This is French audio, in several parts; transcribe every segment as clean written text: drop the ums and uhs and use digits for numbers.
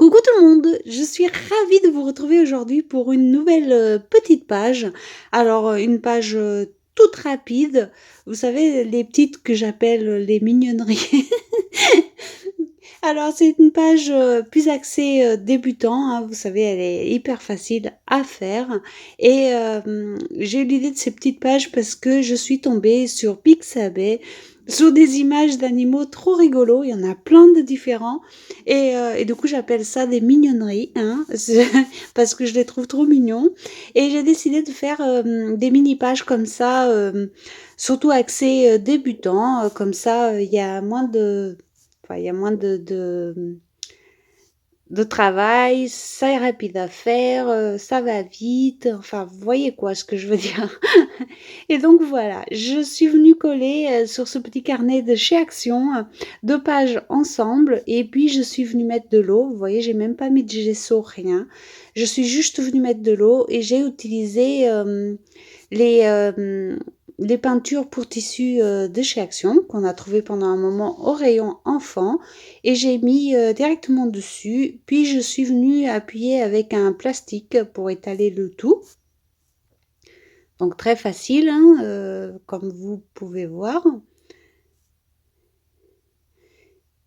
Coucou tout le monde, je suis ravie de vous retrouver aujourd'hui pour une nouvelle petite page. Alors une page toute rapide, vous savez les petites que j'appelle les mignonneries. Alors c'est une page plus axée débutant, hein, vous savez elle est hyper facile à faire et j'ai eu l'idée de ces petites pages parce que je suis tombée sur Pixabay sur des images d'animaux trop rigolos, il y en a plein de différents et du coup j'appelle ça des mignonneries, hein, parce que je les trouve trop mignons et j'ai décidé de faire des mini pages comme ça, surtout axées débutants, comme ça il y a moins de enfin, il y a moins de travail, ça est rapide à faire, ça va vite, enfin, vous voyez quoi ce que je veux dire? Et donc voilà, je suis venue coller, sur ce petit carnet de chez Action, 2 pages ensemble et puis je suis venue mettre de l'eau. Vous voyez, j'ai même pas mis de gesso, rien. Je suis juste venue mettre de l'eau et j'ai utilisé, les, les peintures pour tissu, de chez Action qu'on a trouvées pendant un moment au rayon enfant et j'ai mis, directement dessus. Puis je suis venue appuyer avec un plastique pour étaler le tout. Donc très facile, hein, comme vous pouvez voir.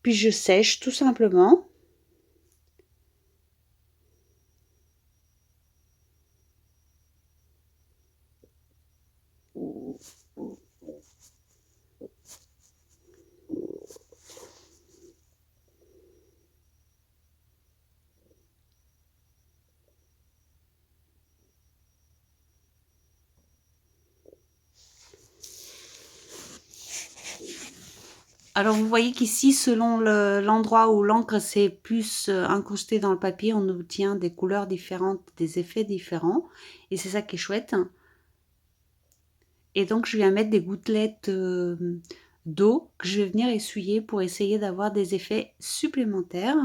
Puis je sèche tout simplement. Alors vous voyez qu'ici, selon l'endroit où l'encre s'est plus incrustée dans le papier, on obtient des couleurs différentes, des effets différents. Et c'est ça qui est chouette. Et donc je viens mettre des gouttelettes d'eau que je vais venir essuyer pour essayer d'avoir des effets supplémentaires.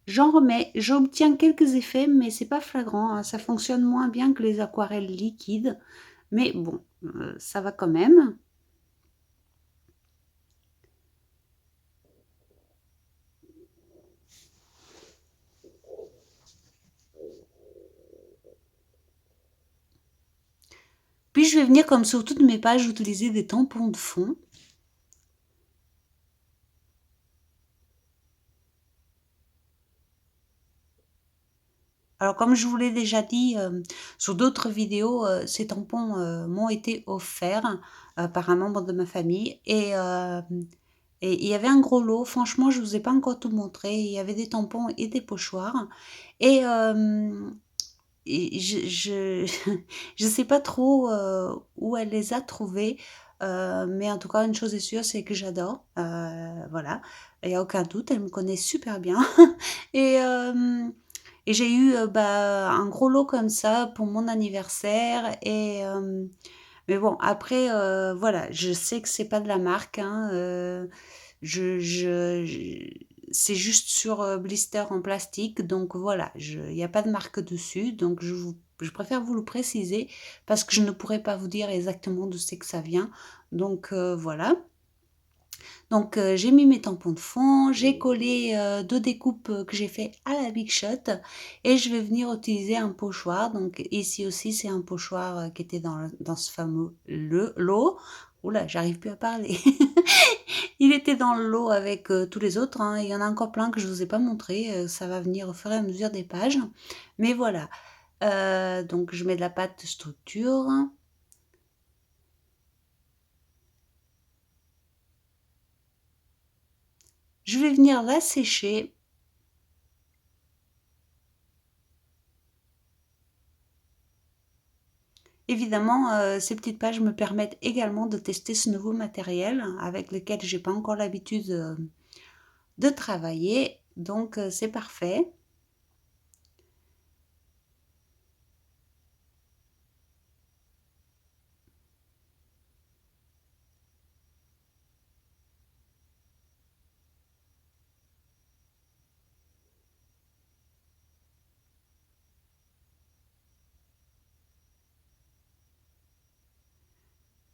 J'en remets, j'obtiens quelques effets, mais c'est pas flagrant, hein. Ça fonctionne moins bien que les aquarelles liquides, mais bon, ça va quand même. Puis je vais venir, comme sur toutes mes pages, utiliser des tampons de fond. Alors comme je vous l'ai déjà dit sur d'autres vidéos, ces tampons m'ont été offerts par un membre de ma famille et il y avait un gros lot. Franchement, je ne vous ai pas encore tout montré. Il y avait des tampons et des pochoirs et je je sais pas trop, où elle les a trouvés, mais en tout cas une chose est sûre, c'est que j'adore, voilà. Il y a aucun doute, elle me connaît super bien et et j'ai eu, bah, un gros lot comme ça pour mon anniversaire et mais bon après, voilà, je sais que c'est pas de la marque, hein, je c'est juste sur, blister en plastique donc voilà, il y a pas de marque dessus donc je préfère vous le préciser parce que je ne pourrais pas vous dire exactement d'où c'est que ça vient donc voilà. Donc j'ai mis mes tampons de fond, j'ai collé 2 découpes, que j'ai fait à la Big Shot et je vais venir utiliser un pochoir. Donc ici aussi, c'est un pochoir, qui était dans ce fameux lot. Ouh là, j'arrive plus à parler. Il était dans le lot avec, tous les autres, hein. Il y en a encore plein que je ne vous ai pas montré, ça va venir au fur et à mesure des pages. Mais voilà, donc je mets de la pâte de structure. Je vais venir la sécher. Évidemment, ces petites pages me permettent également de tester ce nouveau matériel avec lequel j'ai pas encore l'habitude, de travailler, donc c'est parfait.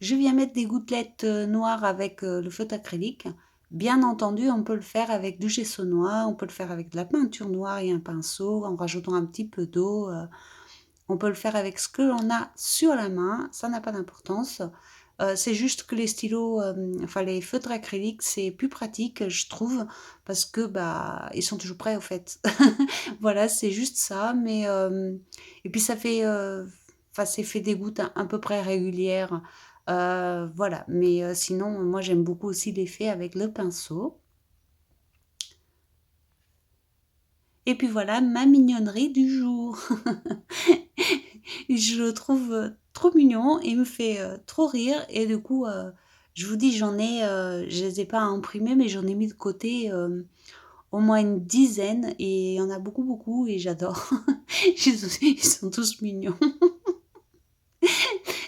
Je viens mettre des gouttelettes noires avec le feutre acrylique. Bien entendu, on peut le faire avec du gesso noir, on peut le faire avec de la peinture noire et un pinceau en rajoutant un petit peu d'eau. On peut le faire avec ce que l'on a sur la main, ça n'a pas d'importance. C'est juste que les stylos, enfin les feutres acryliques, c'est plus pratique, je trouve, parce que bah ils sont toujours prêts au fait. Voilà, c'est juste ça, mais et puis ça fait, enfin c'est fait des gouttes à peu près régulières, voilà. Mais sinon, moi j'aime beaucoup aussi l'effet avec le pinceau. Et puis voilà ma mignonnerie du jour. Je le trouve trop mignon et il me fait trop rire. Et du coup, je vous dis, je les ai pas imprimés, mais j'en ai mis de côté au moins une dizaine. Et il y en a beaucoup, beaucoup et j'adore. Ils sont tous mignons.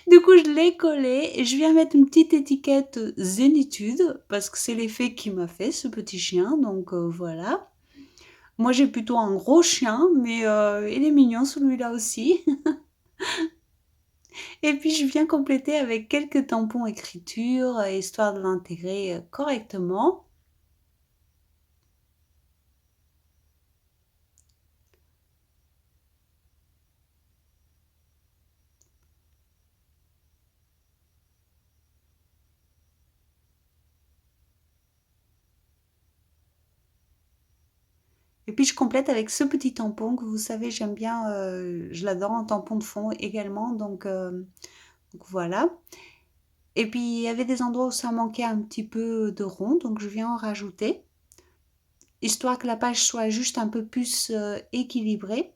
Du coup, je l'ai collé et je viens mettre une petite étiquette Zénitude parce que c'est l'effet qui m'a fait ce petit chien. Donc voilà. Moi, j'ai plutôt un gros chien, mais il est mignon celui-là aussi. Et puis je viens compléter avec quelques tampons écriture, histoire de l'intégrer correctement. Et puis je complète avec ce petit tampon que vous savez, j'aime bien, je l'adore en tampon de fond également, donc voilà. Et puis il y avait des endroits où ça manquait un petit peu de rond, donc je viens en rajouter, histoire que la page soit juste un peu plus équilibrée.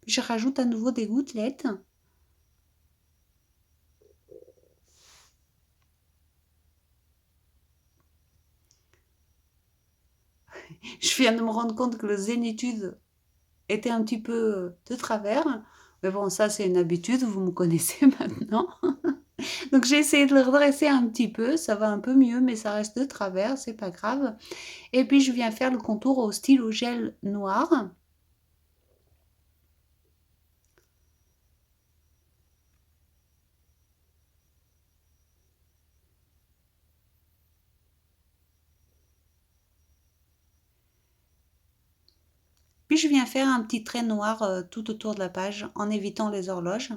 Puis je rajoute à nouveau des gouttelettes. Je viens de me rendre compte que le zénitude était un petit peu de travers. Mais bon, ça c'est une habitude, vous me connaissez maintenant. Donc j'ai essayé de le redresser un petit peu, ça va un peu mieux, mais ça reste de travers, c'est pas grave. Et puis je viens faire le contour au stylo gel noir. Puis je viens faire un petit trait noir tout autour de la page en évitant les horloges.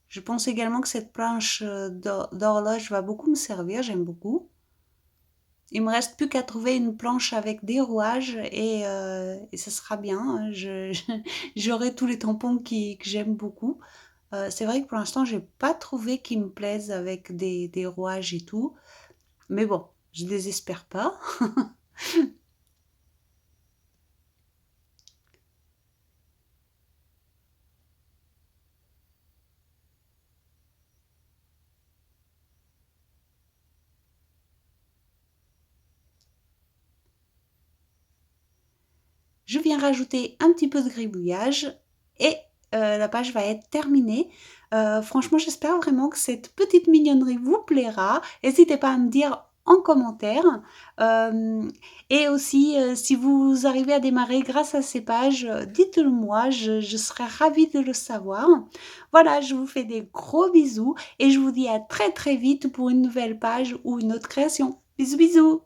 Je pense également que cette planche d'horloge va beaucoup me servir, j'aime beaucoup. Il me reste plus qu'à trouver une planche avec des rouages et ça sera bien, hein. J'aurai tous les tampons que j'aime beaucoup. C'est vrai que pour l'instant, j'ai pas trouvé qui me plaisent avec des rouages et tout. Mais bon, je désespère pas. Je viens rajouter un petit peu de gribouillage et la page va être terminée. Franchement, j'espère vraiment que cette petite mignonnerie vous plaira. N'hésitez pas à me dire en commentaire. Euh, et aussi, si vous arrivez à démarrer grâce à ces pages, dites-le moi, je serais ravie de le savoir. Voilà, je vous fais des gros bisous et je vous dis à très très vite pour une nouvelle page ou une autre création. Bisous bisous.